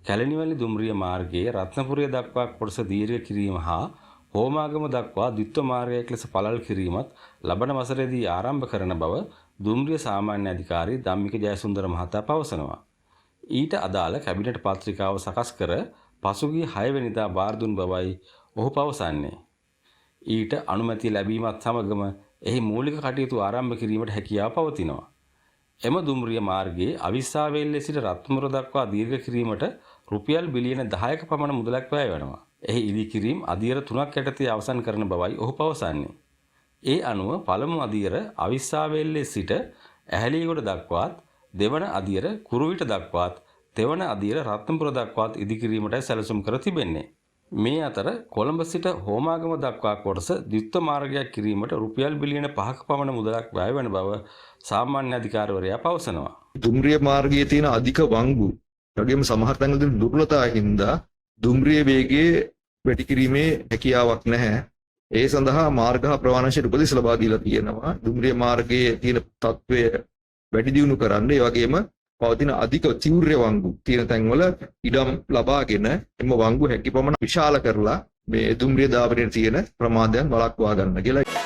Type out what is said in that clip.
කැලණිවැලි දුම්රිය මාර්ගයේ රත්නපුරය දක්වා කොටස දීර්ඝ කිරීම හා හෝමාගම දක්වා ද්විත්ව මාර්ගයක් ලෙස පළල් කිරීමත් ලබන වසරේදී ආරම්භ කරන බව දුම්රිය සාමාන්‍ය අධිකාරී ධම්මික ජයසුන්දර මහතා පවසනවා. ඊට අදාළ කැබිනට් පත්‍රිකාව සකස් කර පසුගිය 6 වෙනිදා බාර දුන් බවයි ඔහු පවසන්නේ. ඊට අනුමැතිය ලැබීමත් සමගම එහි මූලික කටයුතු ආරම්භ කිරීමට හැකියාව පවතිනවා. එම දුම්රිය මාර්ගයේ අවිස්සාවේල්ලේ සිට රත්නපුර දක්වා දීර්ඝ කිරීමට රුපියල් බිලියන 10ක පමණ මුදලක් වැය වෙනවා. එහි ඉදිකිරීම අදියර 3ක් යටතේ අවසන් කරන බවයි ඔහු පවසන්නේ. ඒ අනුව පළමු අදියර අවිස්සාවේල්ලේ සිට ඇහැලියගොඩ දක්වාත්, දෙවන අදියර කුරුවිට දක්වාත්, තෙවන අදියර රත්නපුර දක්වාත් ඉදිකිරීමටයි සැලසුම් කර තිබෙන්නේ. මේ අතර කොළඹ සිට හෝමාගම දක්වා කොටස ද්විත්ව මාර්ගයක් කිරීමට රුපියල් බිලියන 5ක පමණ මුදලක් වැය වෙන බව සාමාන්‍ය අධිකාරිවරයා පවසනවා. දුම්රිය මාර්ගයේ තියෙන අධික වංගු, වගේම සමහර තැන්වල දුර්වලතා හින්දා දුම්රිය වේගයේ වැඩි කිරීමේ හැකියාවක් නැහැ. ඒ සඳහා මාර්ග හා ප්‍රවාහනශීල උපදෙස් ලබා දීලා තියෙනවා. දුම්රිය මාර්ගයේ තියෙන තත්වය වැඩි දියුණු කරන්න, ඒ වගේම පවතින අධික තීව්‍ර වංගු තියෙන තැන්වල ඉඩම් ලබාගෙන එම වංගු හැකි පමණ විශාල කරලා මේ දුම්රිය ධාවනයේ තියෙන ප්‍රමාදයන් වළක්වා ගන්න කියලා